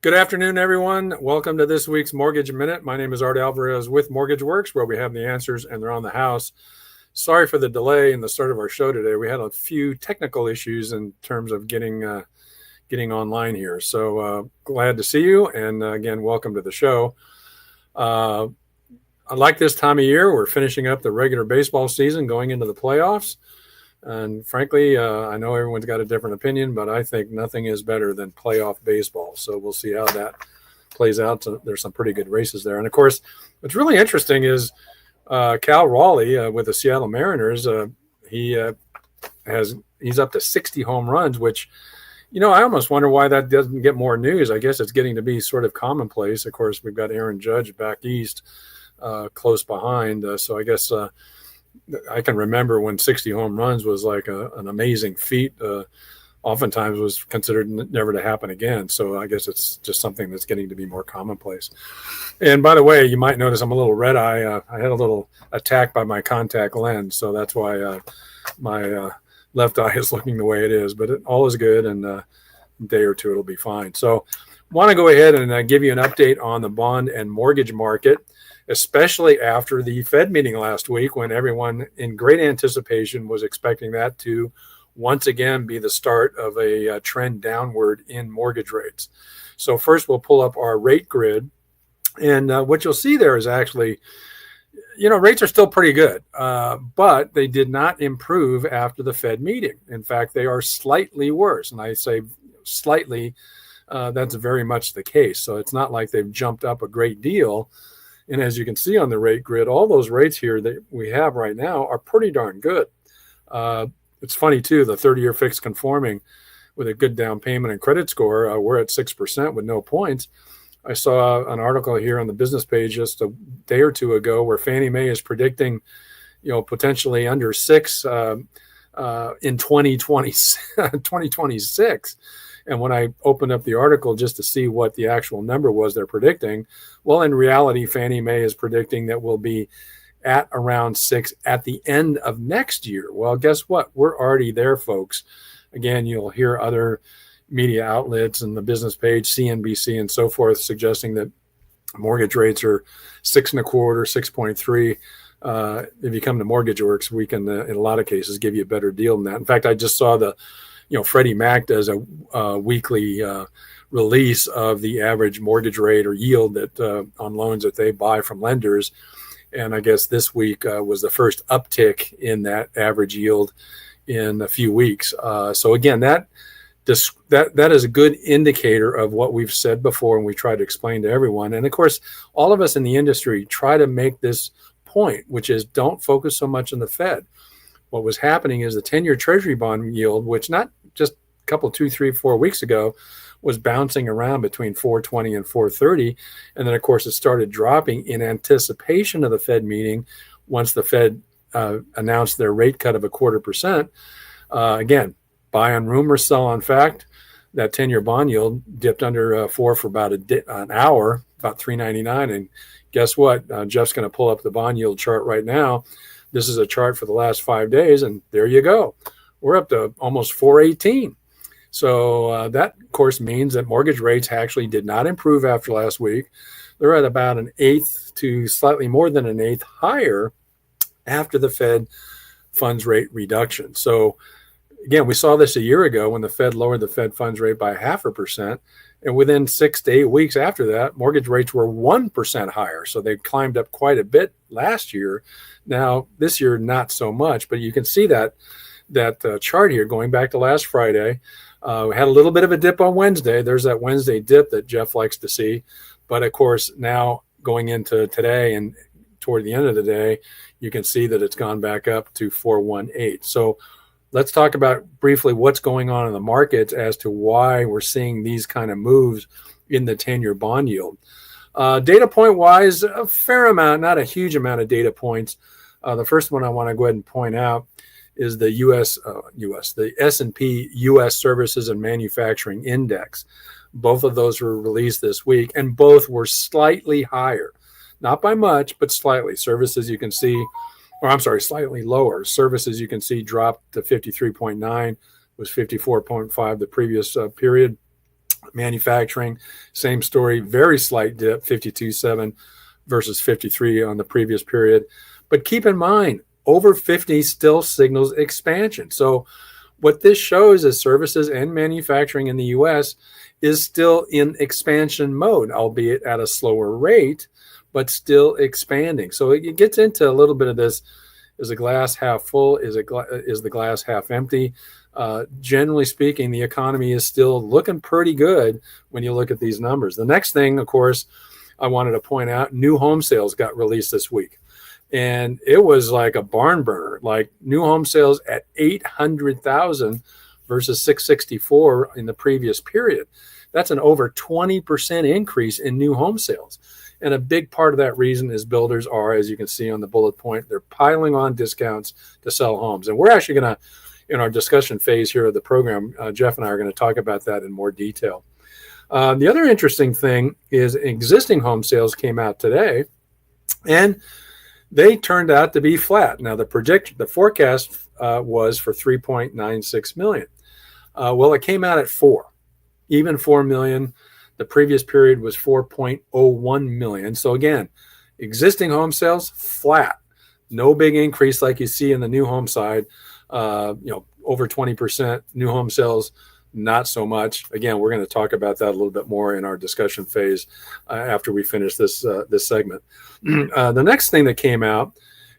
Good afternoon, everyone. Welcome to this week's Mortgage Minute. My name is Art Alvarez with MortgageWorks, where we have the answers and they're on the house. Sorry for the delay in the start of our show today. We had a few technical issues in terms of getting online here. So glad to see you. And again, welcome to the show. I like this time of year. We're finishing up the regular baseball season, going into the playoffs. And frankly, I know everyone's got a different opinion, but I think nothing is better than playoff baseball. So we'll see how that plays out. So there's some pretty good races there. And of course, what's really interesting is Cal Raleigh with the Seattle Mariners. He's up to 60 home runs, which, I almost wonder why that doesn't get more news. I guess it's getting to be sort of commonplace. Of course, we've got Aaron Judge back east, close behind. So I guess I can remember when 60 home runs was like an amazing feat. Oftentimes was considered never to happen again. So I guess it's just something that's getting to be more commonplace. And by the way, you might notice I'm a little red eye. I had a little attack by my contact lens. So that's why my left eye is looking the way it is. But all is good, and a day or two it'll be fine. So want to go ahead and give you an update on the bond and mortgage market, especially after the Fed meeting last week, when everyone in great anticipation was expecting that to once again be the start of a trend downward in mortgage rates. So first we'll pull up our rate grid. And what you'll see there is actually, rates are still pretty good, but they did not improve after the Fed meeting. In fact, they are slightly worse. And I say slightly, that's very much the case. So it's not like they've jumped up a great deal. And as you can see on the rate grid, all those rates here that we have right now are pretty darn good. It's funny, too, the 30-year fixed conforming with a good down payment and credit score, we're at 6% with no points. I saw an article here on the business page just a day or two ago where Fannie Mae is predicting, potentially under 6 in 2026. And when I opened up the article just to see what the actual number was they're predicting, well, in reality, Fannie Mae is predicting that we'll be at around 6 at the end of next year. Well, guess what? We're already there, folks. Again, you'll hear other media outlets and the business page, CNBC and so forth, suggesting that mortgage rates are 6.25, 6.3. If you come to MortgageWorks, we can, in a lot of cases, give you a better deal than that. In fact, I just saw Freddie Mac does a weekly release of the average mortgage rate or yield that on loans that they buy from lenders. And I guess this week was the first uptick in that average yield in a few weeks. So again, that is a good indicator of what we've said before, and we try to explain to everyone. And of course, all of us in the industry try to make this point, which is don't focus so much on the Fed. What was happening is the 10-year Treasury bond yield, which not just a couple, 2, 3, 4 weeks ago, was bouncing around between 420 and 430. And then, of course, it started dropping in anticipation of the Fed meeting once the Fed announced their rate cut of 0.25%. Again, buy on rumor, sell on fact. That 10-year bond yield dipped under 4 for about an hour, about 3.99. And guess what? Jeff's going to pull up the bond yield chart right now. This is a chart for the last 5 days, and there you go. We're up to almost 418. So that, of course, means that mortgage rates actually did not improve after last week. They're at about an eighth to slightly more than an eighth higher after the Fed funds rate reduction. So, again, we saw this a year ago when the Fed lowered the Fed funds rate by 0.5%. And within 6 to 8 weeks after that, mortgage rates were 1% higher. So they climbed up quite a bit last year. Now, this year, not so much. But you can see that chart here going back to last Friday. We had a little bit of a dip on Wednesday. There's that Wednesday dip that Jeff likes to see. But, of course, now going into today and toward the end of the day, you can see that it's gone back up to 418. So let's talk about briefly what's going on in the markets as to why we're seeing these kind of moves in the 10-year bond yield. Data point wise, a fair amount, not a huge amount of data points. The first one I want to go ahead and point out is the the S&P U.S. Services and Manufacturing Index. Both of those were released this week, and both were slightly higher. Not by much, but slightly. Services, you can see, slightly lower. Services, you can see, dropped to 53.9, was 54.5 the previous period. Manufacturing, same story, very slight dip, 52.7 versus 53 on the previous period. But keep in mind, over 50 still signals expansion. So what this shows is services and manufacturing in the U.S. is still in expansion mode, albeit at a slower rate, but still expanding. So it gets into a little bit of this. Is the glass half full? Is the glass half empty? Generally speaking, the economy is still looking pretty good when you look at these numbers. The next thing, of course, I wanted to point out, new home sales got released this week. And it was like a barn burner, like new home sales at 800,000 versus 664 in the previous period. That's an over 20% increase in new home sales. And a big part of that reason is builders are, as you can see on the bullet point, they're piling on discounts to sell homes. And we're actually going to, in our discussion phase here of the program, Jeff and I are going to talk about that in more detail. The other interesting thing is existing home sales came out today, and they turned out to be flat. Now, the forecast was for 3.96 million. Well, it came out at 4 million. The previous period was 4.01 million. So again, existing home sales flat, no big increase like you see in the new home side. Over 20%. New home sales, not so much. Again, we're going to talk about that a little bit more in our discussion phase after we finish this segment. The next thing that came out,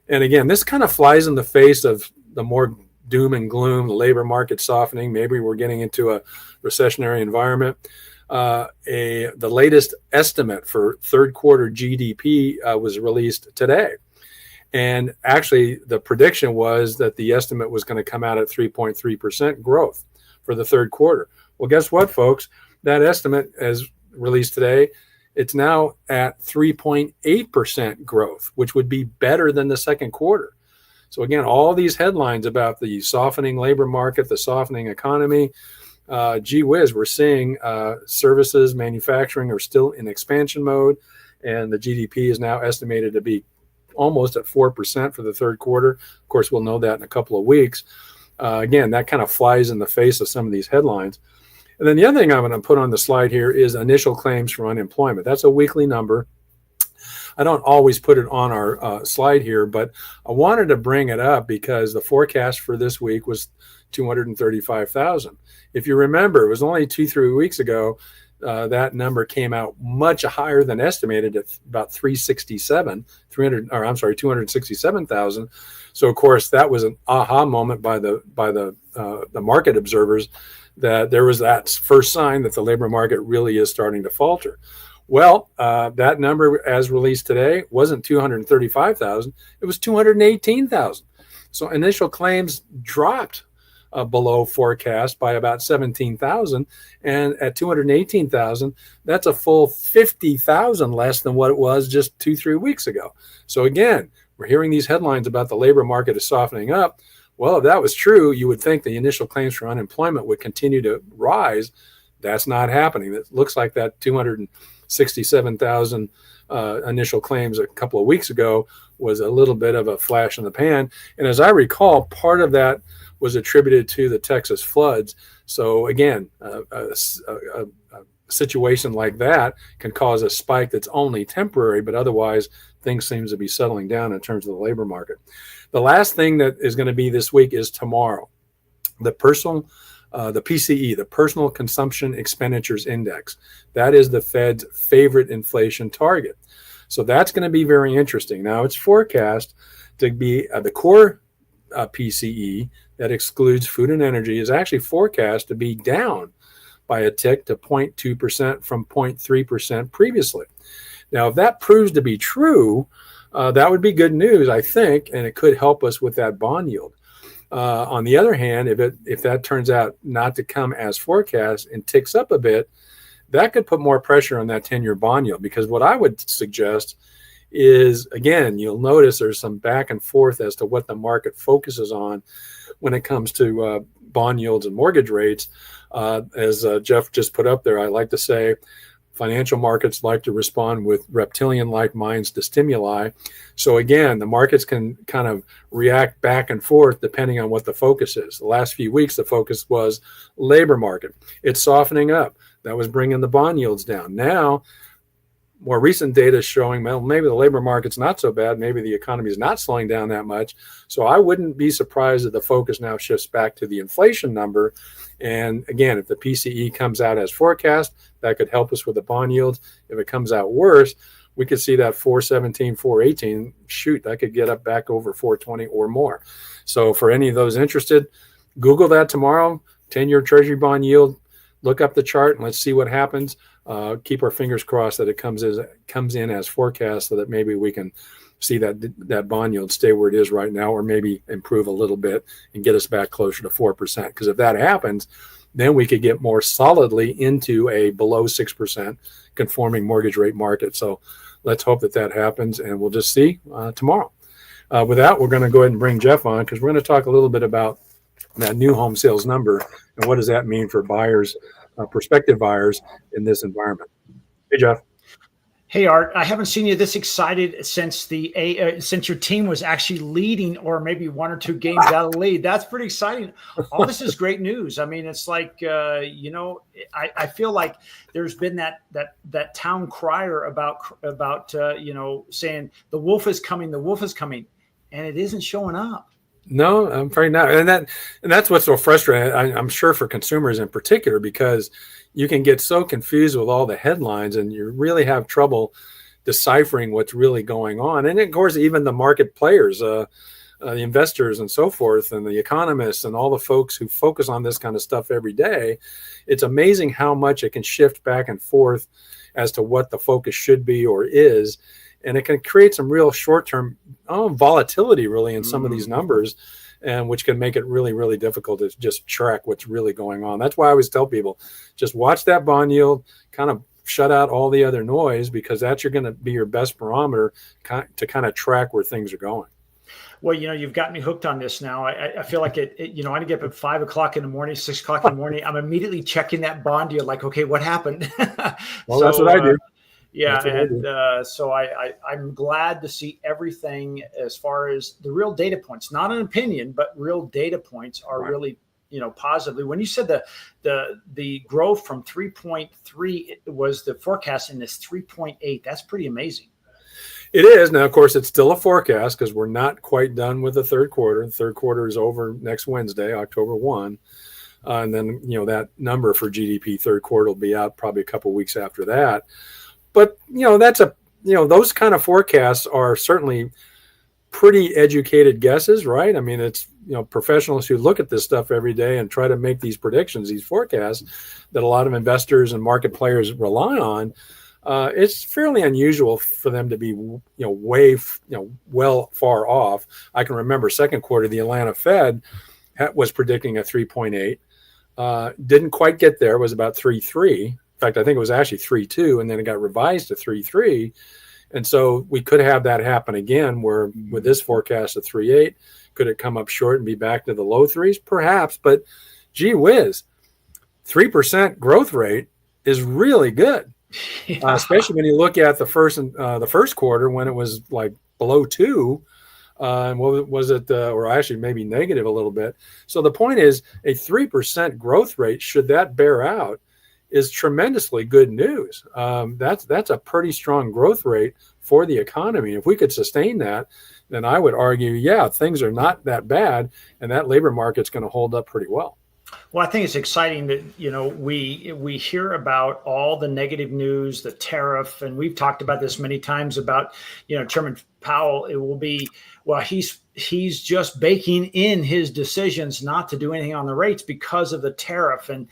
and again, this kind of flies in the face of the more doom and gloom, the labor market softening. Maybe we're getting into a recessionary environment. The latest estimate for third quarter GDP was released today. And actually, the prediction was that the estimate was going to come out at 3.3% growth for the third quarter. Well, guess what, folks? That estimate, as released today, it's now at 3.8% growth, which would be better than the second quarter. So again, all these headlines about the softening labor market, the softening economy, gee whiz, we're seeing services, manufacturing are still in expansion mode, and the GDP is now estimated to be almost at 4% for the third quarter. Of course, we'll know that in a couple of weeks. Again, that kind of flies in the face of some of these headlines. And then the other thing I'm going to put on the slide here is initial claims for unemployment. That's a weekly number. I don't always put it on our slide here, but I wanted to bring it up because the forecast for this week was 235,000. If you remember, it was only 2-3 weeks ago that number came out much higher than estimated at about 267,000. So of course that was an aha moment by the market observers that there was that first sign that the labor market really is starting to falter. Well, that number as released today wasn't 235,000, it was 218,000. So initial claims dropped below forecast by about 17,000, and at 218,000, that's a full 50,000 less than what it was just 2-3 weeks ago. So again, we're hearing these headlines about the labor market is softening up. Well, if that was true, you would think the initial claims for unemployment would continue to rise. That's not happening. It looks like that 267,000 initial claims a couple of weeks ago was a little bit of a flash in the pan. And as I recall, part of that was attributed to the Texas floods. So again, a situation like that can cause a spike that's only temporary, but otherwise things seem to be settling down in terms of the labor market. The last thing that is going to be this week is tomorrow. The PCE, the Personal Consumption Expenditures Index. That is the Fed's favorite inflation target. So that's going to be very interesting. Now, it's forecast to be the core PCE that excludes food and energy is actually forecast to be down by a tick to 0.2% from 0.3% previously. Now, if that proves to be true, that would be good news, I think, and it could help us with that bond yield. On the other hand, if that turns out not to come as forecast and ticks up a bit, that could put more pressure on that 10-year bond yield, because what I would suggest is, again, you'll notice there's some back and forth as to what the market focuses on when it comes to bond yields and mortgage rates. As Jeff just put up there, I like to say financial markets like to respond with reptilian-like minds to stimuli. So again, the markets can kind of react back and forth depending on what the focus is. The last few weeks, the focus was labor market. It's softening up. That was bringing the bond yields down. Now, more recent data is showing, well, maybe the labor market's not so bad. Maybe the economy is not slowing down that much. So I wouldn't be surprised if the focus now shifts back to the inflation number. And again, if the PCE comes out as forecast, that could help us with the bond yields. If it comes out worse, we could see that 417, 418, shoot, that could get up back over 420 or more. So for any of those interested, Google that tomorrow, 10-year Treasury bond yield, look up the chart and let's see what happens. Keep our fingers crossed that it comes in as forecast, so that maybe we can see that bond yield stay where it is right now, or maybe improve a little bit and get us back closer to 4%. Because if that happens, then we could get more solidly into a below 6% conforming mortgage rate market. So let's hope that happens, and we'll just see tomorrow. With that, we're going to go ahead and bring Jeff on, because we're going to talk a little bit about that new home sales number and what does that mean for buyers, prospective buyers in this environment. Hey, Jeff. Hey, Art. I haven't seen you this excited since since your team was actually leading, or maybe one or two games out of the lead. That's pretty exciting. All this is great news. I mean, it's like I feel like there's been that town crier about saying the wolf is coming, and it isn't showing up. No, I'm afraid not. And that's what's so frustrating, I'm sure, for consumers in particular, because you can get so confused with all the headlines and you really have trouble deciphering what's really going on. And of course, even the market players, the investors and so forth, and the economists and all the folks who focus on this kind of stuff every day, it's amazing how much it can shift back and forth as to what the focus should be or is. And it can create some real short-term volatility, really, in some of these numbers, and which can make it really, really difficult to just track what's really going on. That's why I always tell people, just watch that bond yield, kind of shut out all the other noise, because that's going to be your best barometer to kind of track where things are going. Well, you've got me hooked on this now. I feel like I get up at 5 o'clock in the morning, 6 o'clock in the morning. I'm immediately checking that bond deal, like, okay, what happened? Well, that's what I do. Yeah, and so I'm glad to see everything as far as the real data points, not an opinion, but real data points are really, positively. When you said the growth from 3.3 was the forecast in this 3.8, that's pretty amazing. It is. Now, of course, it's still a forecast because we're not quite done with the third quarter. The third quarter is over next Wednesday, October 1. And then, that number for GDP third quarter will be out probably a couple of weeks after that. But, those kind of forecasts are certainly pretty educated guesses, right? I mean, it's, professionals who look at this stuff every day and try to make these predictions, these forecasts that a lot of investors and market players rely on. It's fairly unusual for them to be, well far off. I can remember second quarter, the Atlanta Fed was predicting a 3.8. Didn't quite get there. It was about 3.3. In fact, I think it was actually 3.2, and then it got revised to 3.3. And so we could have that happen again, where with this forecast of 3.8, could it come up short and be back to the low threes? Perhaps, but gee whiz, 3% growth rate is really good. Yeah. Especially when you look at the first quarter, when it was like below 2, and what was it, or actually maybe negative a little bit. So the point is, a 3% growth rate, should that bear out, is tremendously good news. That's a pretty strong growth rate for the economy. If we could sustain that, then I would argue, yeah, things are not that bad, and that labor market's going to hold up pretty well. Well, I think it's exciting that, we hear about all the negative news, the tariff, and we've talked about this many times about, Chairman Powell. It will be, well, he's just baking in his decisions not to do anything on the rates because of the tariff and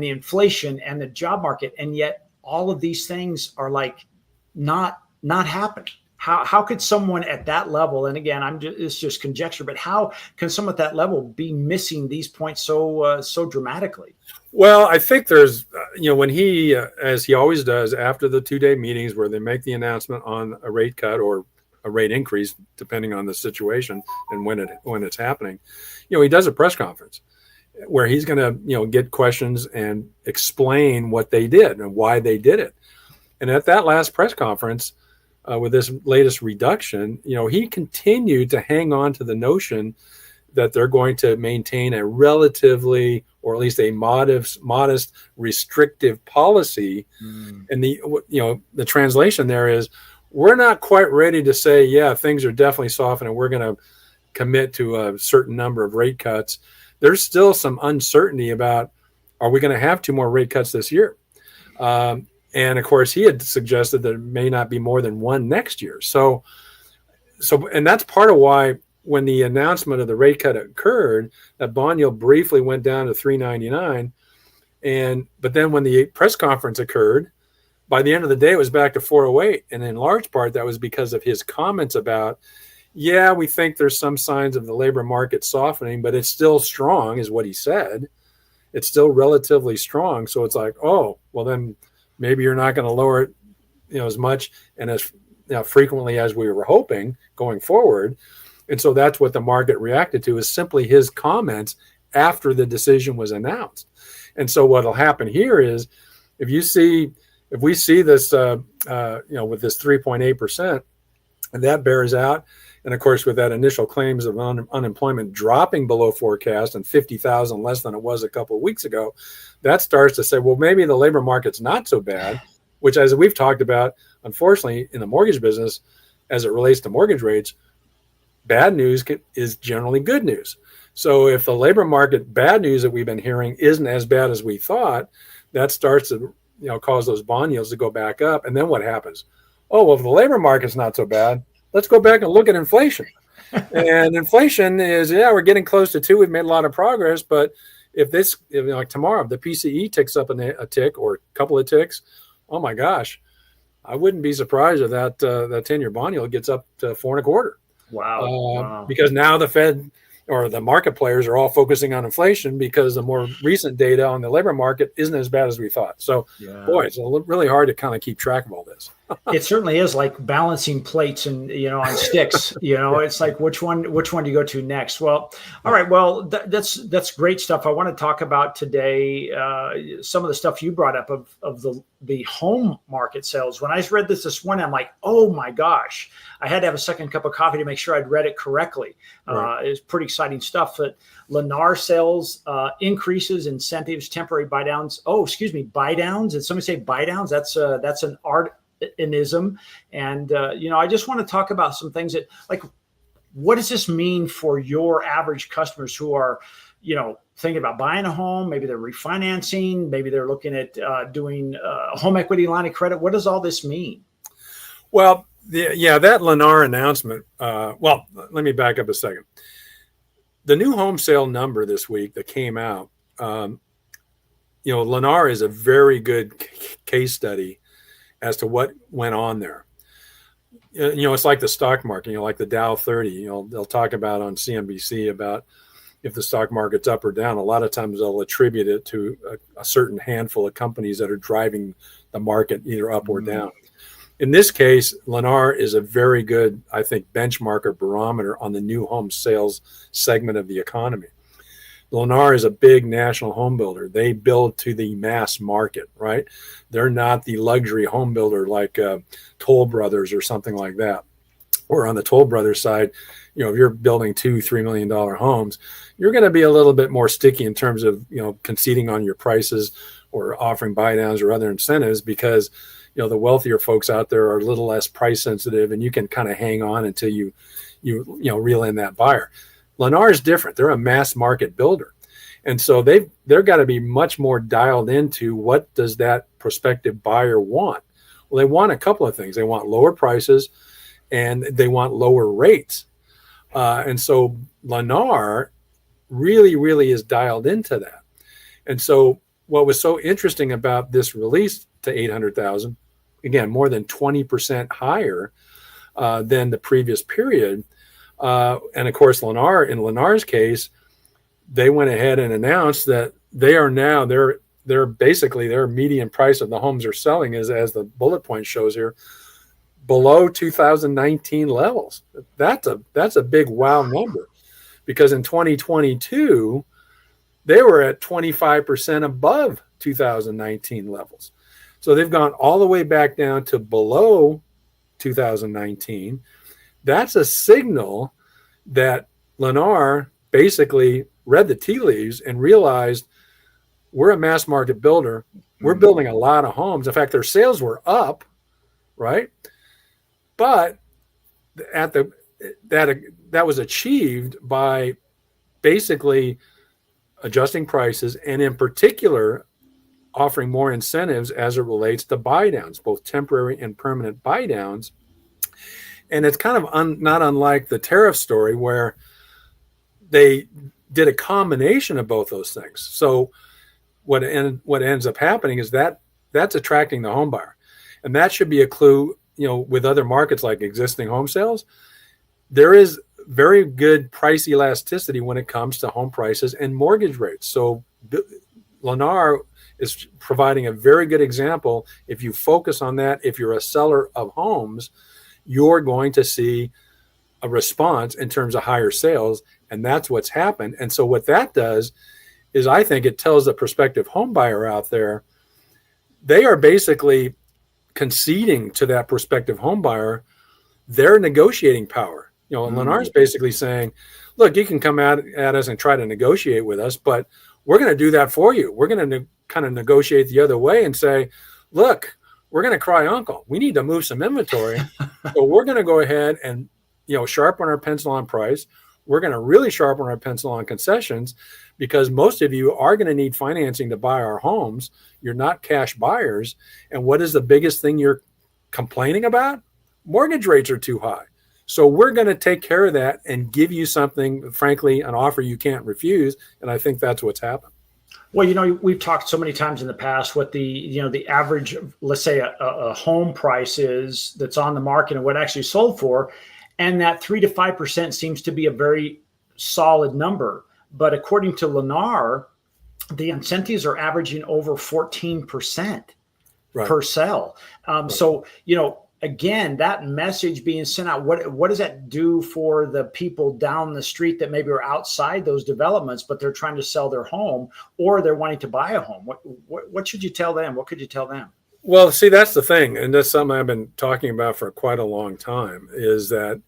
the inflation and the job market. And yet all of these things are like not happening. How could someone at that level, and again, it's just conjecture, but how can someone at that level be missing these points so dramatically? Well, I think there's, when he, as he always does after the 2-day meetings where they make the announcement on a rate cut or a rate increase, depending on the situation and when it's happening, he does a press conference where he's going to, get questions and explain what they did and why they did it. And at that last press conference, with this latest reduction, he continued to hang on to the notion that they're going to maintain a relatively or at least a modest restrictive policy. And the translation there is, we're not quite ready to say, yeah, things are definitely softening. We're going to commit to a certain number of rate cuts. There's still some uncertainty about, are we going to have 2 more rate cuts this year? And of course, he had suggested that it may not be more than 1 next year. So, and that's part of why when the announcement of the rate cut occurred, that bond yield briefly went down to 399. But then when the press conference occurred, by the end of the day, it was back to 408. And in large part, that was because of his comments about, yeah, we think there's some signs of the labor market softening, but it's still strong, is what he said. It's still relatively strong. So it's like, oh, well, then maybe you're not going to lower it, as much and as frequently as we were hoping going forward. And so that's what the market reacted to, is simply his comments after the decision was announced. And so what'll happen here is, if we see this, with this 3.8%, and that bears out, and of course, with that initial claims of unemployment dropping below forecast and 50,000 less than it was a couple of weeks ago, that starts to say, well, maybe the labor market's not so bad, which, as we've talked about, unfortunately, in the mortgage business, as it relates to mortgage rates, bad news is generally good news. So if the labor market bad news that we've been hearing isn't as bad as we thought, that starts to cause those bond yields to go back up. And then what happens? Oh, well, if the labor market's not so bad, let's go back and look at inflation. And inflation is, we're getting close to 2. We've made a lot of progress. But if like tomorrow, the PCE ticks up a tick or a couple of ticks, oh my gosh, I wouldn't be surprised if that 10-year bond yield gets up to 4.25. Wow. Because now the Fed or the market players are all focusing on inflation, because the more recent data on the labor market isn't as bad as we thought. So, boy, it's really hard to kind of keep track of all this. It certainly is like balancing plates and, on sticks, it's like, which one do you go to next? Well, all right. Well, that's great stuff. I want to talk about today, some of the stuff you brought up of the home market sales. When I read this morning, I'm like, oh my gosh, I had to have a second cup of coffee to make sure I'd read it correctly. Right. It's pretty exciting stuff. But Lennar sales increases, incentives, temporary buy downs. Oh, excuse me, buy downs. Did somebody say buy downs? That's an Artism. And, I just want to talk about some things that, like, what does this mean for your average customers who are, thinking about buying a home? Maybe they're refinancing. Maybe they're looking at doing a home equity line of credit. What does all this mean? Well, that Lennar announcement. Well, let me back up a second. The new home sale number this week that came out, Lennar is a very good case study as to what went on there. It's like the stock market, like the Dow 30, they'll talk about on CNBC about if the stock market's up or down. A lot of times they'll attribute it to a certain handful of companies that are driving the market either up or down. In this case, Lennar is a very good, I think, benchmark or barometer on the new home sales segment of the economy. Lennar is a big national home builder. They build to the mass market, right? They're not the luxury home builder like Toll Brothers or something like that. Or on the Toll Brothers side, if you're building $2-3 million homes, you're going to be a little bit more sticky in terms of, conceding on your prices or offering buy downs or other incentives, because, the wealthier folks out there are a little less price sensitive, and you can kind of hang on until you reel in that buyer. Lennar is different. They're a mass market builder. And so they're got to be much more dialed into what does that prospective buyer want. Well, they want a couple of things. They want lower prices and they want lower rates. And so Lennar really, really is dialed into that. And so what was so interesting about this release to 800,000, again, more than 20% higher than the previous period. And of course, in Lennar's case, they went ahead and announced that they are now, they're basically their median price of the homes they're selling is, as the bullet point shows here, below 2019 levels. That's a big wow number, because in 2022, they were at 25% above 2019 levels. So they've gone all the way back down to below 2019. That's a signal that Lennar basically read the tea leaves and realized We're a mass market builder. We're building a lot of homes. In fact, their sales were up, right? But that was achieved by basically adjusting prices, and in particular, offering more incentives as it relates to buy downs, both temporary and permanent buy downs. And it's kind of not unlike the tariff story, where they did a combination of both those things. So what ends up happening is that's attracting the home buyer. And that should be a clue, with other markets like existing home sales. There is very good price elasticity when it comes to home prices and mortgage rates. So Lennar is providing a very good example. If you focus on that, if you're a seller of homes, you're going to see a response in terms of higher sales. And that's what's happened. And so what that does is, I think it tells the prospective home buyer out there, they are basically conceding to that prospective home buyer their negotiating power. Lennar is basically saying, look, you can come at us and try to negotiate with us, but we're going to do that for you. We're going to kind of negotiate the other way and say, look, we're going to cry uncle. We need to move some inventory. So we're going to go ahead and, sharpen our pencil on price. We're going to really sharpen our pencil on concessions, because most of you are going to need financing to buy our homes. You're not cash buyers. And what is the biggest thing you're complaining about? Mortgage rates are too high. So we're going to take care of that and give you something, frankly, an offer you can't refuse. And I think that's what's happened. Well, we've talked so many times in the past what the average, let's say a home price is that's on the market and what actually sold for. And that 3 to 5% seems to be a very solid number. But according to Lennar, the incentives are averaging over 14% per sale. Right. So, again, that message being sent out, what does that do for the people down the street that maybe are outside those developments, but they're trying to sell their home, or they're wanting to buy a home? What should you tell them? What could you tell them? Well, see, that's the thing. And that's something I've been talking about for quite a long time, is that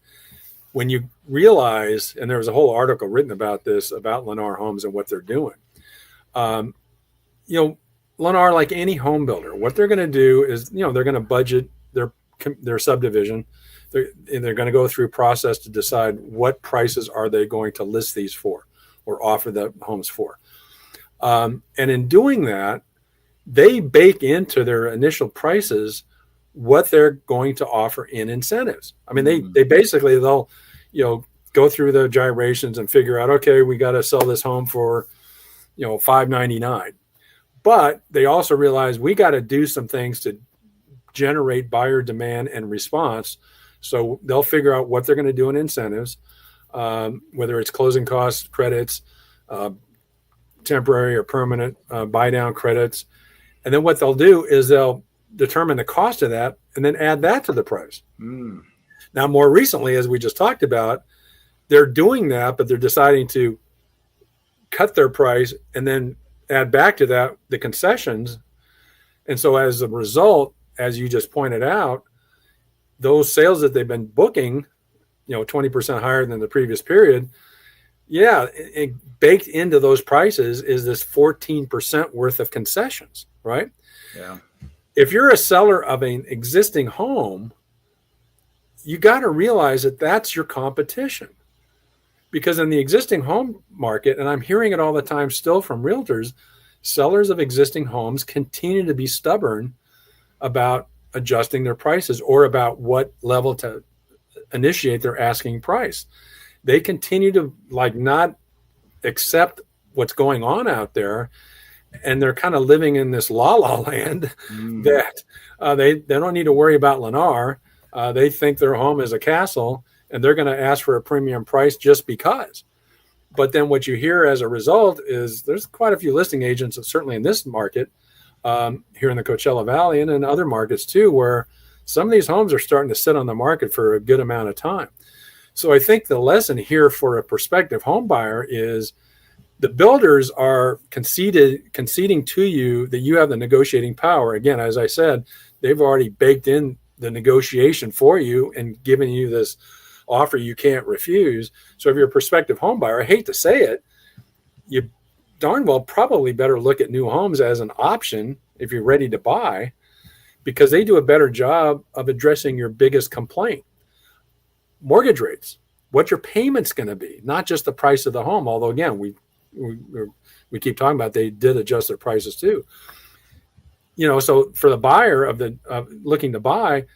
when you realize, and there was a whole article written about this, about Lennar Homes and what they're doing. Lennar, like any home builder, what they're going to do is, they're going to budget their subdivision. They're going to go through a process to decide what prices are they going to list these for or offer the homes for. And in doing that, they bake into their initial prices what they're going to offer in incentives. I mean, they basically, they'll, go through the gyrations and figure out, okay, we got to sell this home for, $599. But they also realize we got to do some things to generate buyer demand and response. So they'll figure out what they're going to do in incentives, whether it's closing costs, credits, temporary or permanent buy down credits. And then what they'll do is they'll determine the cost of that and then add that to the price. Now, more recently, as we just talked about, they're doing that, but they're deciding to cut their price and then add back to that the concessions. And so as a result, as you just pointed out, those sales that they've been booking, 20% higher than the previous period, it baked into those prices is this 14% worth of concessions, right? Yeah. If you're a seller of an existing home, you got to realize that that's your competition. Because in the existing home market, and I'm hearing it all the time still from realtors, sellers of existing homes continue to be stubborn about adjusting their prices or about what level to initiate their asking price. They continue to not accept what's going on out there, and they're kind of living in this la-la land that they don't need to worry about Lennar. They think their home is a castle, and they're going to ask for a premium price just because. But then what you hear as a result is there's quite a few listing agents, certainly in this market, here in the Coachella Valley and in other markets too, where some of these homes are starting to sit on the market for a good amount of time. So I think the lesson here for a prospective home buyer is the builders are conceding to you that you have the negotiating power. Again, as I said, they've already baked in the negotiation for you and given you this offer you can't refuse. So if you're a prospective home buyer, I hate to say it, darn well probably better look at new homes as an option if you're ready to buy, because they do a better job of addressing your biggest complaint: mortgage rates, what your payment's going to be, not just the price of the home. Although again, we keep talking about they did adjust their prices too. So for the buyer of looking to buy,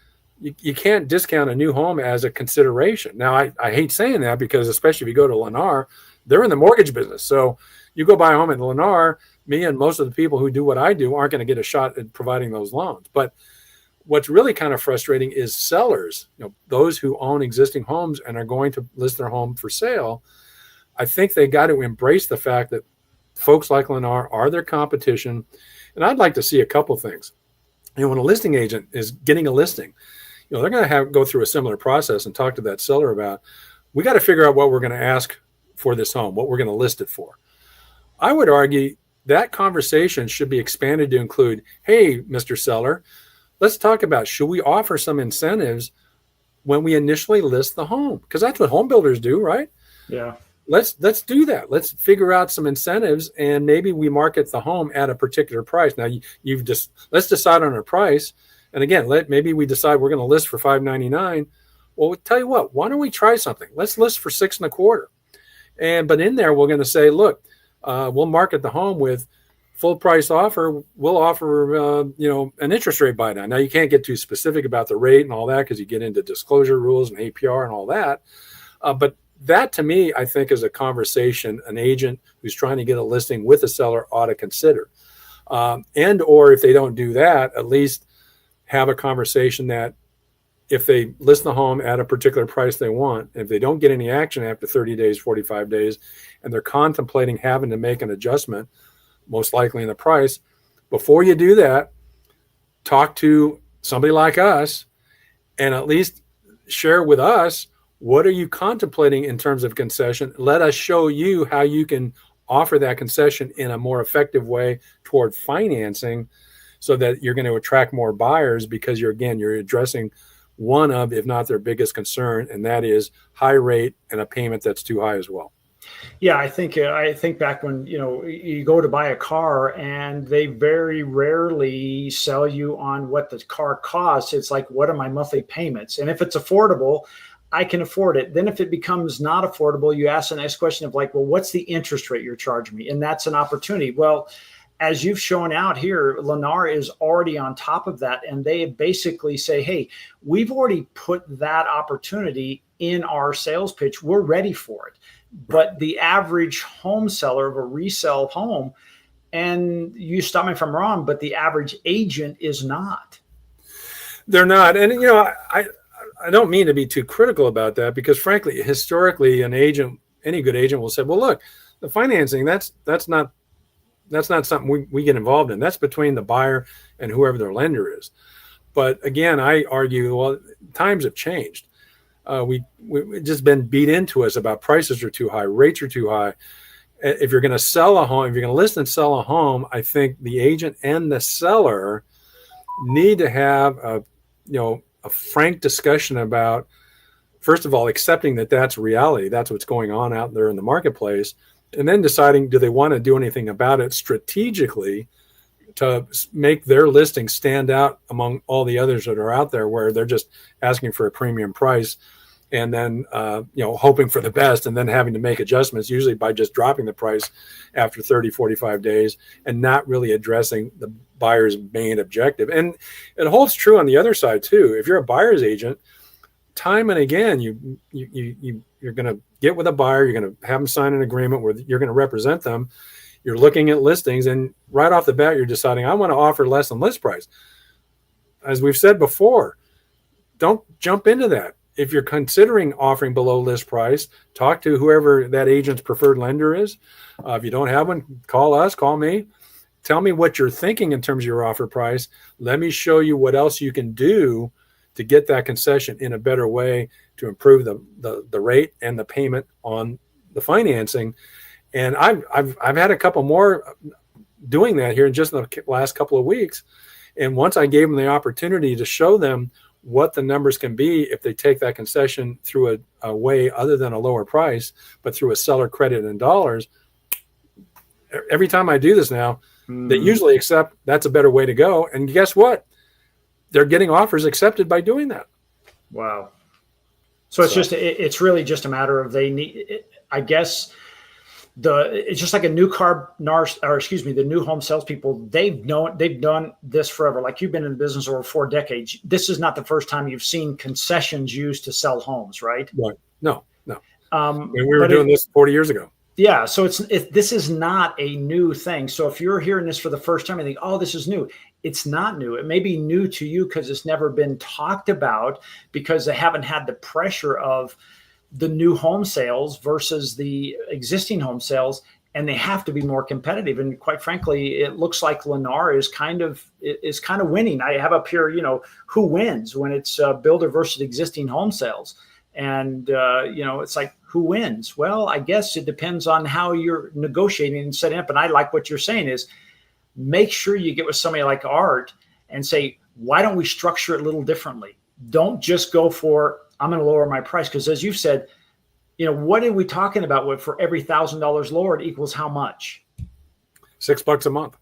you can't discount a new home as a consideration. Now, I hate saying that, because especially if you go to Lennar, they're in the mortgage business. So you go buy a home at Lennar, me and most of the people who do what I do aren't going to get a shot at providing those loans. But what's really kind of frustrating is sellers, those who own existing homes and are going to list their home for sale. I think they got to embrace the fact that folks like Lennar are their competition. And I'd like to see a couple things. When a listing agent is getting a listing, they're going to go through a similar process and talk to that seller about, we got to figure out what we're going to ask for this home, what we're going to list it for. I would argue that conversation should be expanded to include, hey, Mr. Seller, let's talk about, should we offer some incentives when we initially list the home? Because that's what home builders do, right? Yeah. Let's do that. Let's figure out some incentives, and maybe we market the home at a particular price. Now, let's decide on a price. And again, maybe we decide we're going to list for $599. Well, we'll tell you what, why don't we try something? Let's list for $6.25. But in there, we're going to say, look, we'll market the home with full price offer. We'll offer, an interest rate buy down. Now, you can't get too specific about the rate and all that, because you get into disclosure rules and APR and all that. But that, to me, I think is a conversation an agent who's trying to get a listing with a seller ought to consider. Or if they don't do that, at least have a conversation that if they list the home at a particular price they want, if they don't get any action after 30 days, 45 days, and they're contemplating having to make an adjustment, most likely in the price, before you do that, talk to somebody like us and at least share with us, what are you contemplating in terms of concession? Let us show you how you can offer that concession in a more effective way toward financing, so that you're going to attract more buyers, because you're addressing one of, if not their biggest concern, and that is high rate and a payment that's too high as well. Yeah, I think back when you go to buy a car, and they very rarely sell you on what the car costs. It's like, what are my monthly payments? And if it's affordable, I can afford it. Then if it becomes not affordable, you ask the next question of like, well, what's the interest rate you're charging me? And that's an opportunity. Well, as you've shown out here, Lennar is already on top of that. And they basically say, hey, we've already put that opportunity in our sales pitch. We're ready for it. But the average home seller of a resale home, and you stop me if I'm wrong, but the average agent is not. They're not. And, I don't mean to be too critical about that, because frankly, historically, any good agent will say, well, look, the financing, that's not something we get involved in. That's between the buyer and whoever their lender is. But again, I argue, well, times have changed. We've just been beat into us about prices are too high, rates are too high. If you're going to sell a home, if you're going to list and sell a home, I think the agent and the seller need to have a frank discussion about, first of all, accepting that that's reality. That's what's going on out there in the marketplace. And then deciding, do they want to do anything about it strategically to make their listing stand out among all the others that are out there, where they're just asking for a premium price and then, hoping for the best, and then having to make adjustments, usually by just dropping the price after 30, 45 days and not really addressing the buyer's main objective. And it holds true on the other side too. If you're a buyer's agent, time and again, you're going to get with a buyer, you're going to have them sign an agreement where you're going to represent them. You're looking at listings, and right off the bat, you're deciding, I want to offer less than list price. As we've said before, don't jump into that. If you're considering offering below list price, talk to whoever that agent's preferred lender is. If you don't have one, call us, call me. Tell me what you're thinking in terms of your offer price. Let me show you what else you can do to get that concession in a better way to improve the rate and the payment on the financing. And I've had a couple more doing that here in just the last couple of weeks. And once I gave them the opportunity to show them what the numbers can be if they take that concession through a way other than a lower price, but through a seller credit in dollars, every time I do this now, they usually accept that's a better way to go. And guess what? They're getting offers accepted by doing that. Wow. So it's really just a matter of they need, I guess, it's just like a new the new home salespeople. They've done this forever. Like you've been in the business over 4 decades. This is not the first time you've seen concessions used to sell homes, right? Right. No. We were doing this 40 years ago. Yeah. So this is not a new thing. So if you're hearing this for the first time and think, oh, this is new, it's not new. It may be new to you because it's never been talked about, because they haven't had the pressure of the new home sales versus the existing home sales, and they have to be more competitive. And quite frankly, it looks like Lennar is kind of winning. I have up here, who wins when it's builder versus existing home sales. And, it's like, who wins? Well, I guess it depends on how you're negotiating and setting up. And I like what you're saying is make sure you get with somebody like Art and say, why don't we structure it a little differently? Don't just go for, I'm going to lower my price. Because as you've said, what are we talking about? With for every $1,000 lowered equals how much? $6 a month.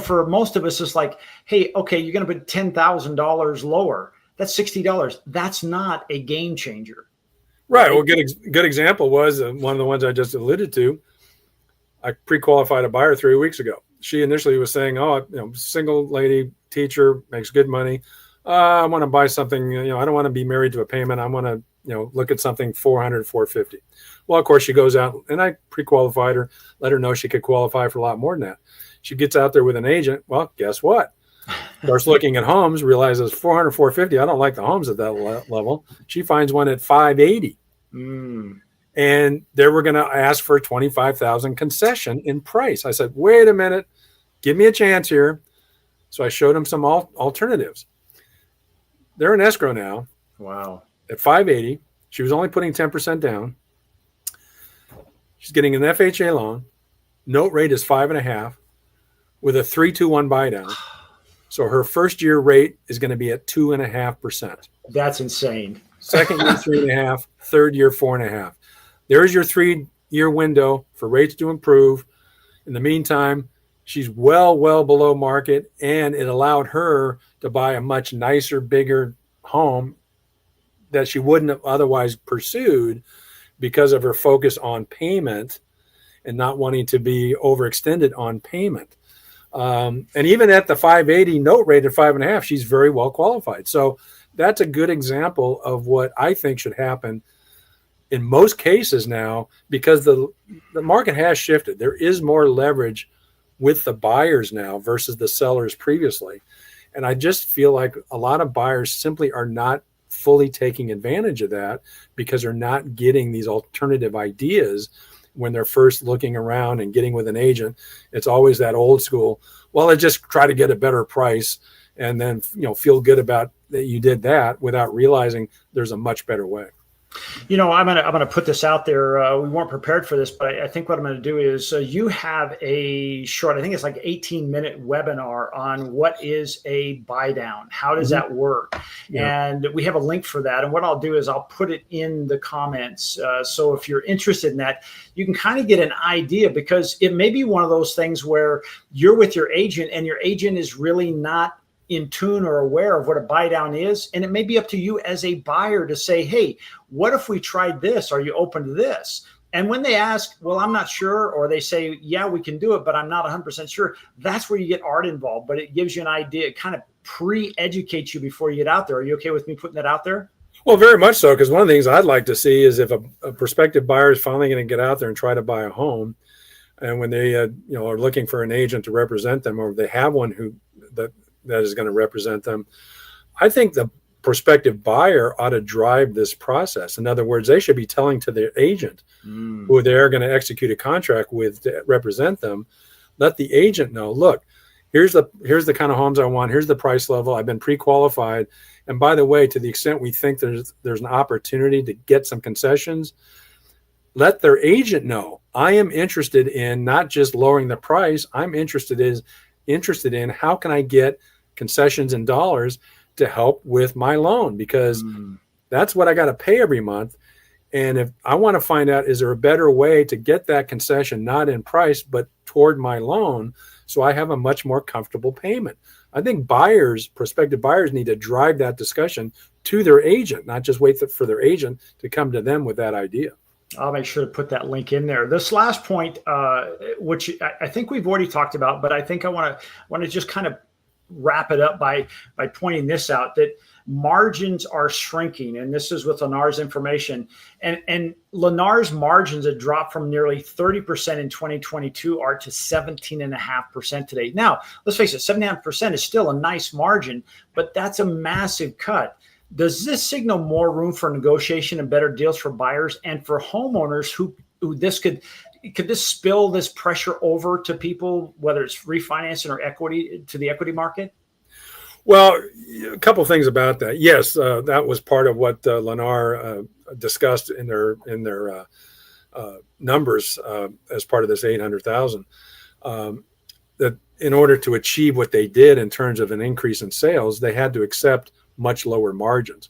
For most of us, it's like, hey, okay, you're going to put $10,000 lower. That's $60. That's not a game changer. Right. Well, good example was one of the ones I just alluded to. I pre-qualified a buyer 3 weeks ago. She initially was saying, single lady, teacher, makes good money. I want to buy something, I don't want to be married to a payment. I want to, look at something $400, $450. Well, of course, she goes out and I pre-qualified her, let her know she could qualify for a lot more than that. She gets out there with an agent. Well, guess what? Starts looking at homes, realizes $400, $450. I don't like the homes at that level. She finds one at $580. And they were going to ask for a $25,000 concession in price. I said, wait a minute, give me a chance here. So I showed them some alternatives. They're in escrow now. Wow. At $580. She was only putting 10% down. She's getting an FHA loan. Note rate is 5.5 with a 3-2-1 buy down. So her first year rate is going to be at 2.5%. That's insane. Second year, 3.5. Third year, 4.5. There's your 3-year window for rates to improve. In the meantime, she's well below market, and it allowed her to buy a much nicer, bigger home that she wouldn't have otherwise pursued because of her focus on payment and not wanting to be overextended on payment. And even at the 580 note rate at 5.5, she's very well qualified. So that's a good example of what I think should happen in most cases now, because the market has shifted. There is more leverage with the buyers now versus the sellers previously. And I just feel like a lot of buyers simply are not fully taking advantage of that because they're not getting these alternative ideas when they're first looking around and getting with an agent. It's always that old school, well, I just try to get a better price and then, feel good about that you did that without realizing there's a much better way. I'm gonna put this out there. We weren't prepared for this, but I think what I'm going to do is you have a short, I think it's like 18-minute webinar on what is a buy down. How does that work? Yeah. And we have a link for that. And what I'll do is I'll put it in the comments. So if you're interested in that, you can kind of get an idea, because it may be one of those things where you're with your agent and your agent is really not in tune or aware of what a buy down is. And it may be up to you as a buyer to say, hey, what if we tried this? Are you open to this? And when they ask, well, I'm not sure, or they say, yeah, we can do it, but I'm not 100% sure, that's where you get Art involved. But it gives you an idea. It kind of pre-educates you before you get out there. Are you okay with me putting that out there? Well, very much so, because one of the things I'd like to see is if a prospective buyer is finally going to get out there and try to buy a home, and when they are looking for an agent to represent them, or they have one that is going to represent them, I think the prospective buyer ought to drive this process. In other words, they should be telling to their agent who they're going to execute a contract with to represent them. Let the agent know, look, here's the kind of homes I want. Here's the price level. I've been pre-qualified. And by the way, to the extent we think there's an opportunity to get some concessions, let their agent know, I am interested in not just lowering the price. I'm interested in how can I get concessions in dollars to help with my loan, because that's what I got to pay every month. And if I want to find out, is there a better way to get that concession, not in price, but toward my loan, so I have a much more comfortable payment? I think prospective buyers need to drive that discussion to their agent, not just wait for their agent to come to them with that idea. I'll make sure to put that link in there. This last point, which I think we've already talked about, but I think I want to just kind of wrap it up by pointing this out, that margins are shrinking, and this is with Lennar's information. And Lennar's margins had dropped from nearly 30% in 2022 are to 17.5% today. Now, let's face it, 7.5% is still a nice margin, but that's a massive cut. Does this signal more room for negotiation and better deals for buyers and for homeowners who this could this spill this pressure over to people, whether it's refinancing or equity, to the equity market? Well, a couple of things about that. Yes, that was part of what Lennar discussed in their numbers as part of this 800,000. That in order to achieve what they did in terms of an increase in sales, they had to accept much lower margins.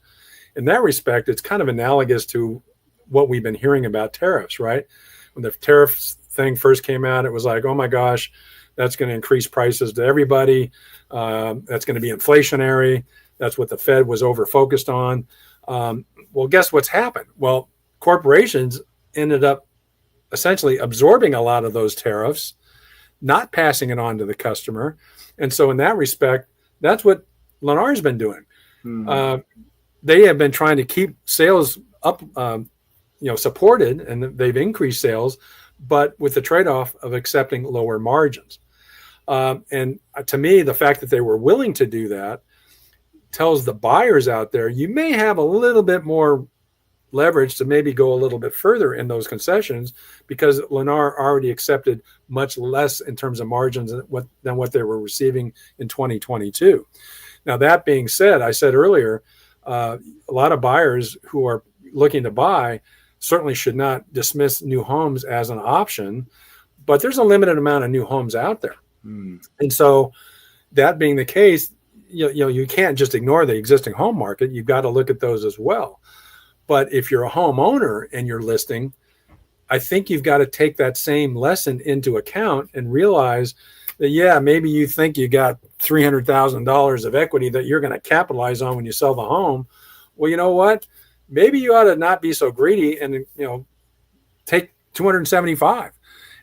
In that respect, it's kind of analogous to what we've been hearing about tariffs, right? When the tariffs thing first came out, it was like, oh my gosh, that's going to increase prices to everybody. That's going to be inflationary. That's what the Fed was over focused on. Well, guess what's happened? Well, corporations ended up essentially absorbing a lot of those tariffs, not passing it on to the customer. And so in that respect, that's what Lennar's been doing. They have been trying to keep sales up, supported, and they've increased sales, but with the trade-off of accepting lower margins. And to me, the fact that they were willing to do that tells the buyers out there, you may have a little bit more leverage to maybe go a little bit further in those concessions, because Lennar already accepted much less in terms of margins than what they were receiving in 2022. Now, that being said, I said earlier, a lot of buyers who are looking to buy certainly should not dismiss new homes as an option, but there's a limited amount of new homes out there. And so that being the case, you can't just ignore the existing home market. You've got to look at those as well. But if you're a homeowner and you're listing, I think you've got to take that same lesson into account and realize that, yeah, maybe you think you got $300,000 of equity that you're going to capitalize on when you sell the home. Well, you know what? Maybe you ought to not be so greedy and, take 275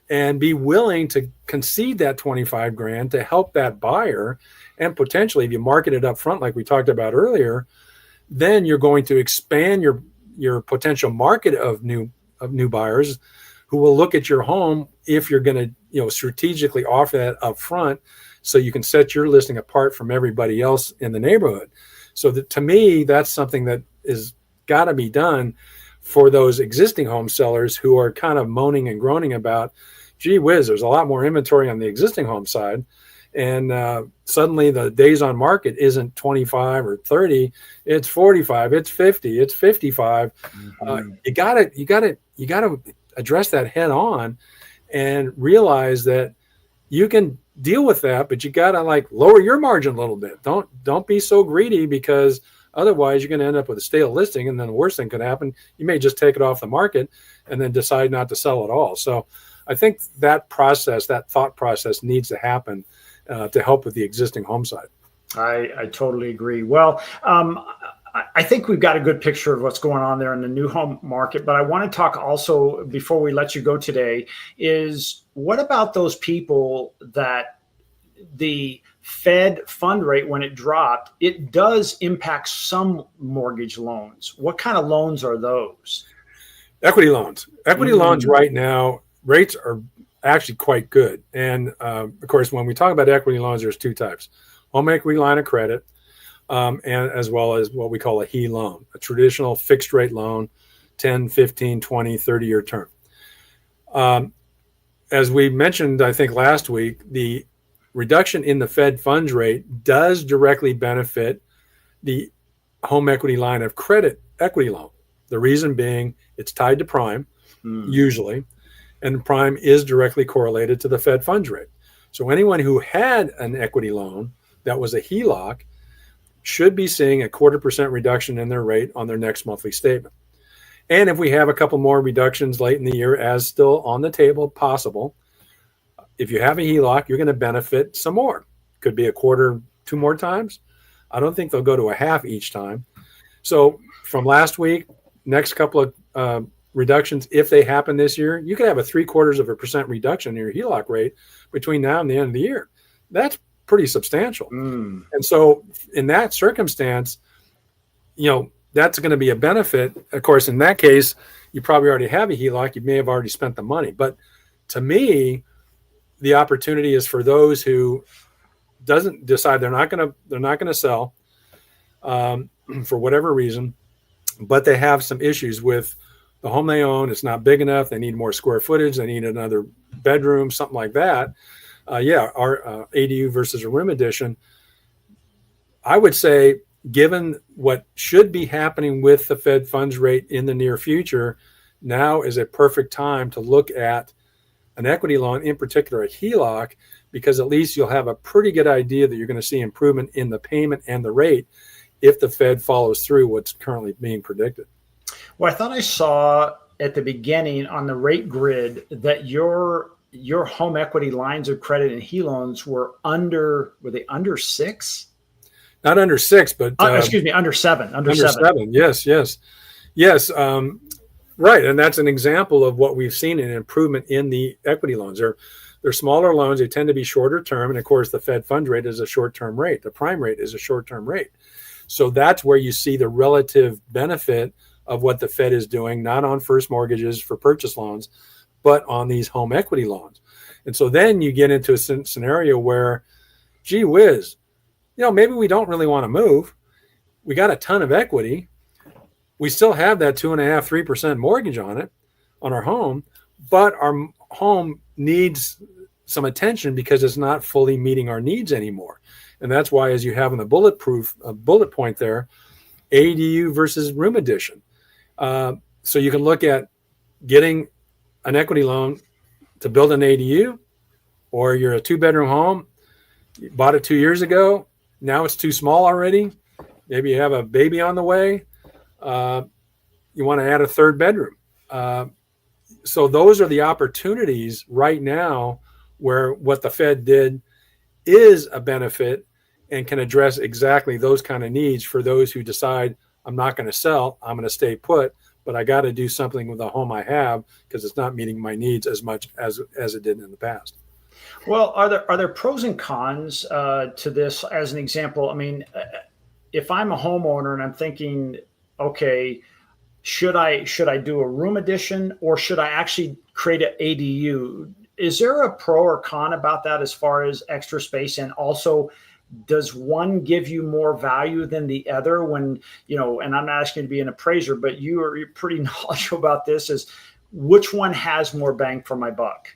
and be willing to concede that 25 grand to help that buyer. And potentially, if you market it up front, like we talked about earlier, then you're going to expand your potential market of new buyers who will look at your home if you're going to, strategically offer that up front, so you can set your listing apart from everybody else in the neighborhood. So to me, that's something that is got to be done for those existing home sellers who are kind of moaning and groaning about, gee whiz, there's a lot more inventory on the existing home side. And suddenly the days on market isn't 25 or 30, it's 45, it's 50, it's 55. You gotta address that head on and realize that you can deal with that, but you gotta lower your margin a little bit. Don't be so greedy, because otherwise you're going to end up with a stale listing, and then the worst thing could happen, you may just take it off the market and then decide not to sell at all. So I think that thought process needs to happen to help with the existing home side. I totally agree. Well, I think we've got a good picture of what's going on there in the new home market, but I want to talk also, before we let you go today, is what about those people that the Fed fund rate, when it dropped, it does impact some mortgage loans. What kind of loans are those? Equity loans. Equity loans right now, rates are actually quite good. And of course, when we talk about equity loans, there's two types: home equity line of credit, and as well as what we call a HE loan, a traditional fixed rate loan, 10, 15, 20, 30-year term. As we mentioned, I think last week, the reduction in the Fed funds rate does directly benefit the home equity line of credit equity loan. The reason being, it's tied to prime, usually, and prime is directly correlated to the Fed funds rate. So anyone who had an equity loan that was a HELOC should be seeing a 0.25% reduction in their rate on their next monthly statement. And if we have a couple more reductions late in the year, as still on the table, possible, if you have a HELOC, you're going to benefit some more. Could be a quarter, 2 more times. I don't think they'll go to a half each time. So from last week, next couple of reductions, if they happen this year, you could have a 0.75% reduction in your HELOC rate between now and the end of the year. That's pretty substantial. And so in that circumstance, that's going to be a benefit. Of course, in that case, you probably already have a HELOC. You may have already spent the money. But to me, the opportunity is for those who doesn't decide they're not going to sell for whatever reason, but they have some issues with the home they own. It's not big enough. They need more square footage. They need another bedroom, something like that. Our ADU versus a room addition. I would say, given what should be happening with the Fed funds rate in the near future, now is a perfect time to look at an equity loan, in particular a HELOC, because at least you'll have a pretty good idea that you're going to see improvement in the payment and the rate if the Fed follows through what's currently being predicted. Well, I thought I saw at the beginning on the rate grid that your home equity lines of credit and HE loans were they under 6? Not under 6, but under 7. Under 7. Yes. Right, and that's an example of what we've seen, an improvement in the equity loans. They're smaller loans. They tend to be shorter term, and of course, the Fed fund rate is a short-term rate. The prime rate is a short-term rate. So that's where you see the relative benefit of what the Fed is doing, not on first mortgages for purchase loans, but on these home equity loans. And so then you get into a scenario where, gee whiz, maybe we don't really want to move. We got a ton of equity. We still have that 2.5%, 3% mortgage on it, on our home, but our home needs some attention because it's not fully meeting our needs anymore. And that's why, as you have in the bullet point there, ADU versus room addition. So you can look at getting an equity loan to build an ADU, or you're a 2-bedroom home, you bought it 2 years ago, now it's too small already. Maybe you have a baby on the way. You want to add a 3rd bedroom. So those are the opportunities right now where what the Fed did is a benefit and can address exactly those kind of needs for those who decide, I'm not going to sell, I'm going to stay put, but I got to do something with the home I have because it's not meeting my needs as much as it did in the past. Well, are there pros and cons to this? As an example, I mean, if I'm a homeowner and I'm thinking, okay, should I do a room addition or should I actually create an ADU? Is there a pro or con about that as far as extra space? And also, does one give you more value than the other when, and I'm not asking you to be an appraiser, but you're pretty knowledgeable about this, is which one has more bang for my buck?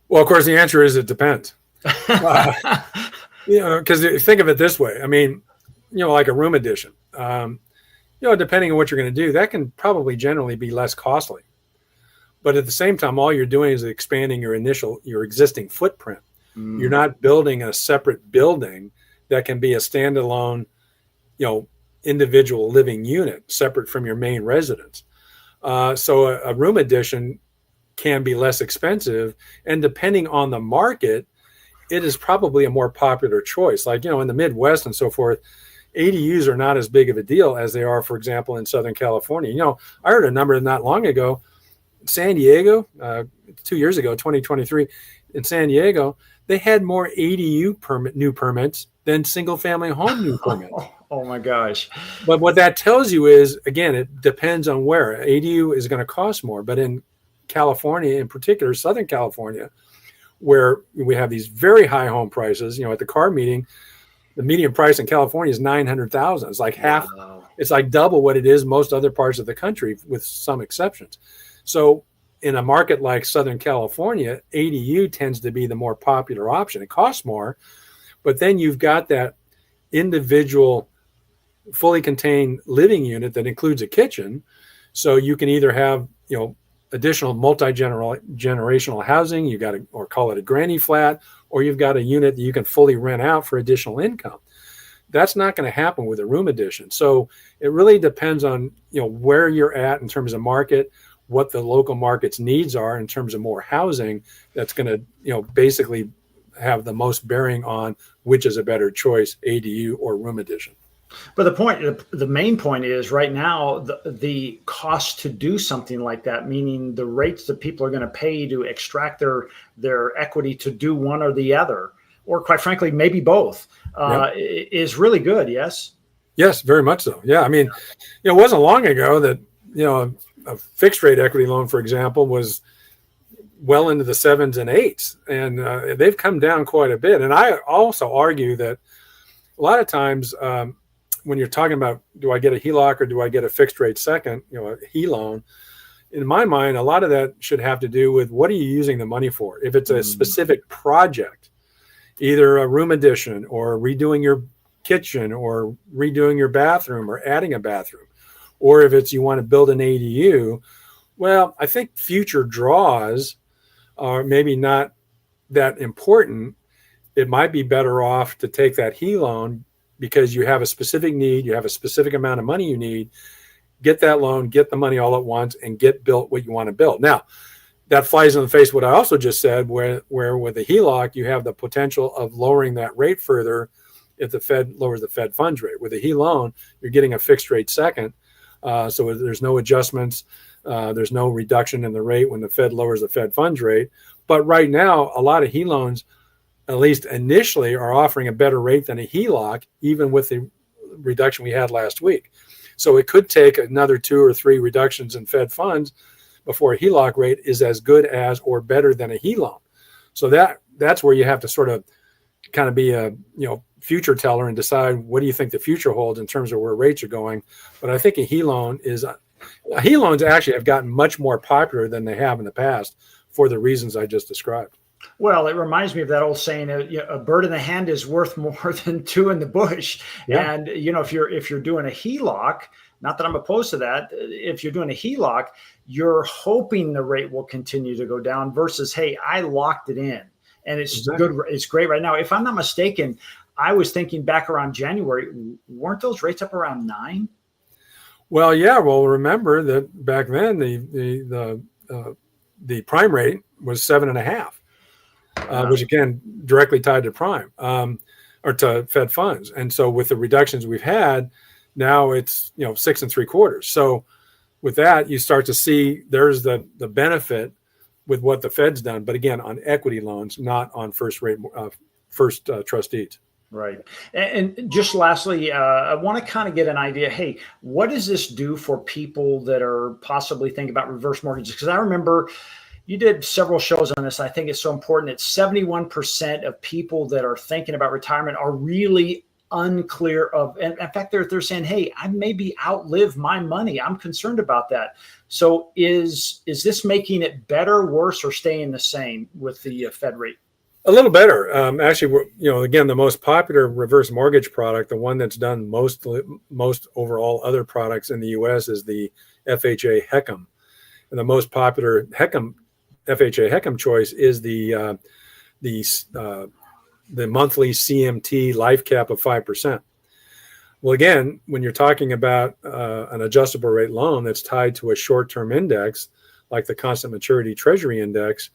Well, of course, the answer is it depends. Because think of it this way. I mean, like a room addition, depending on what you're going to do, that can probably generally be less costly. But at the same time, all you're doing is expanding your existing footprint. You're not building a separate building that can be a standalone, individual living unit separate from your main residence. So a room addition can be less expensive, and depending on the market, it is probably a more popular choice. Like, in the Midwest and so forth, ADUs are not as big of a deal as they are, for example, in Southern California. I heard a number not long ago, San Diego, 2 years ago, 2023, in San Diego, they had more ADU new permits than single-family home new permits. Oh my gosh. But what that tells you is, again, it depends on where. ADU is going to cost more, but in California, in particular, Southern California, where we have these very high home prices, at the CAR meeting, the median price in California is $900,000. It's like half, It's like double what it is most other parts of the country, with some exceptions. So in a market like Southern California, ADU tends to be the more popular option. It costs more, but then you've got that individual fully contained living unit that includes a kitchen. So you can either have, additional multi-generational housing, or call it a granny flat, or you've got a unit that you can fully rent out for additional income. That's not going to happen with a room addition. So it really depends on, where you're at in terms of market, what the local market's needs are in terms of more housing. That's going to, basically have the most bearing on which is a better choice, ADU or room addition. But the main point is right now, the cost to do something like that, meaning the rates that people are going to pay to extract their equity to do one or the other, or quite frankly, maybe both, is really good. Yes. Yes, very much so. Yeah. I mean, it wasn't long ago that, a fixed rate equity loan, for example, was well into the 7s and 8s, and they've come down quite a bit. And I also argue that a lot of times, when you're talking about, do I get a HELOC or do I get a fixed rate second, a HE loan, in my mind, a lot of that should have to do with what are you using the money for? If it's a specific project, either a room addition or redoing your kitchen or redoing your bathroom or adding a bathroom, or if it's you want to build an ADU, well, I think future draws are maybe not that important. It might be better off to take that HE loan because you have a specific need, you have a specific amount of money you need, get that loan, get the money all at once, and get built what you want to build. Now, that flies in the face of what I also just said, where with a HELOC, you have the potential of lowering that rate further if the Fed lowers the Fed funds rate. With a HE loan, you're getting a fixed rate second, so there's no adjustments, there's no reduction in the rate when the Fed lowers the Fed funds rate. But right now, a lot of HE loans, at least initially, are offering a better rate than a HELOC, even with the reduction we had last week. So it could take another 2 or 3 reductions in Fed funds before a HELOC rate is as good as or better than a HE loan. So that's where you have to sort of kind of be a future teller and decide what do you think the future holds in terms of where rates are going. But I think a HE loans actually have gotten much more popular than they have in the past for the reasons I just described. Well, it reminds me of that old saying, a bird in the hand is worth more than 2 in the bush. Yeah. And, if you're doing a HELOC, not that I'm opposed to that, if you're doing a HELOC, you're hoping the rate will continue to go down versus, hey, I locked it in and it's good. It's great right now. If I'm not mistaken, I was thinking back around January, weren't those rates up around 9? Well, yeah. Well, remember that back then the prime rate was 7.5. Which again directly tied to prime or to Fed funds, and so with the reductions we've had, now it's 6 3/4. So with that, you start to see there's the benefit with what the Fed's done, but again on equity loans, not on first trust deeds. Right. And just lastly, I want to kind of get an idea. Hey, what does this do for people that are possibly thinking about reverse mortgages? Because I remember you did several shows on this. I think it's so important that 71% of people that are thinking about retirement are really unclear of, and in fact, they're saying, hey, I maybe outlive my money. I'm concerned about that. So is this making it better, worse, or staying the same with the Fed rate? A little better. Actually, again, the most popular reverse mortgage product, the one that's done most over all other products in the U.S. is the FHA HECM. And the most popular FHA HECM choice is the monthly CMT life cap of 5%. Well, again, when you're talking about an adjustable rate loan that's tied to a short-term index, like the constant maturity Treasury index,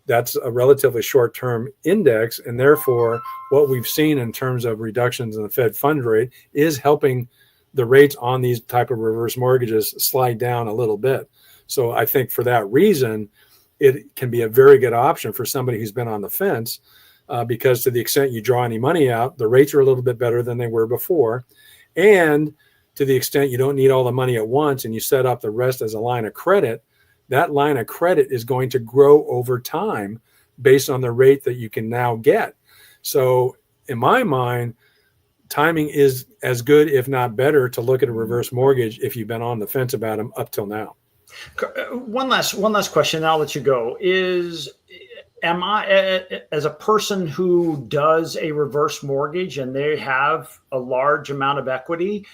that's a relatively short-term index, and therefore what we've seen in terms of reductions in the Fed fund rate is helping the rates on these type of reverse mortgages slide down a little bit. So I think for that reason, it can be a very good option for somebody who's been on the fence because to the extent you draw any money out, the rates are a little bit better than they were before. And to the extent you don't need all the money at once and you set up the rest as a line of credit, that line of credit is going to grow over time based on the rate that you can now get. So in my mind, timing is as good, if not better, to look at a reverse mortgage if you've been on the fence about them up till now. One last question, and I'll let you go. Am I, as a person who does a reverse mortgage and they have a large amount of equity,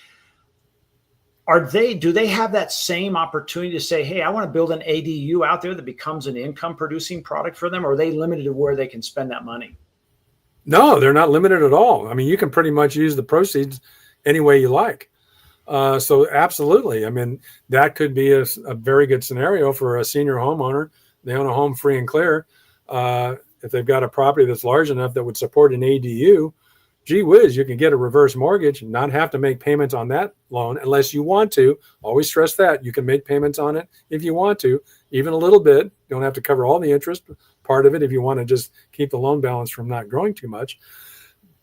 do they have that same opportunity to say, hey, I want to build an ADU out there that becomes an income producing product for them, or are they limited to where they can spend that money? No, they're not limited at all. I mean, you can pretty much use the proceeds any way you like. So absolutely. I mean, that could be a very good scenario for a senior homeowner. They own a home free and clear. If they've got a property that's large enough that would support an ADU, gee whiz, you can get a reverse mortgage and not have to make payments on that loan unless you want to. Always stress that. You can make payments on it if you want to, even a little bit. You don't have to cover all the interest, part of it, if you want to just keep the loan balance from not growing too much.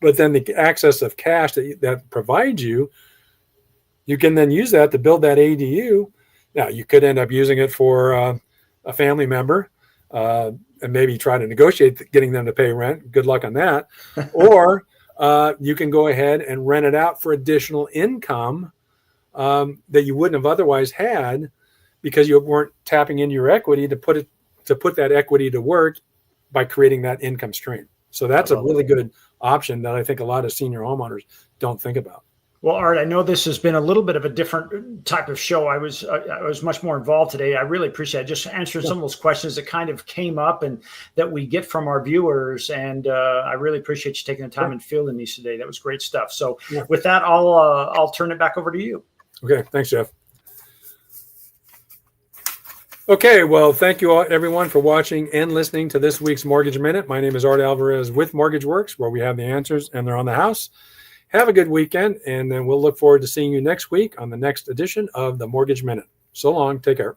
But then the access of cash that provides you, you can then use that to build that ADU. Now, you could end up using it for a family member and maybe try to negotiate getting them to pay rent. Good luck on that. Or you can go ahead and rent it out for additional income that you wouldn't have otherwise had because you weren't tapping into your equity to put that equity to work by creating that income stream. So that's a really good option that I think a lot of senior homeowners don't think about. Well, Art, I know this has been a little bit of a different type of show. I was much more involved today. I really appreciate it. Just answering some of those questions that kind of came up and that we get from our viewers. And I really appreciate you taking the time and fielding these today. That was great stuff. So with that, I'll turn it back over to you. Okay. Thanks, Jeff. Okay. Well, thank you all, everyone, for watching and listening to this week's Mortgage Minute. My name is Art Alvarez with MortgageWorks, where we have the answers and they're on the house. Have a good weekend, and then we'll look forward to seeing you next week on the next edition of the Mortgage Minute. So long. Take care.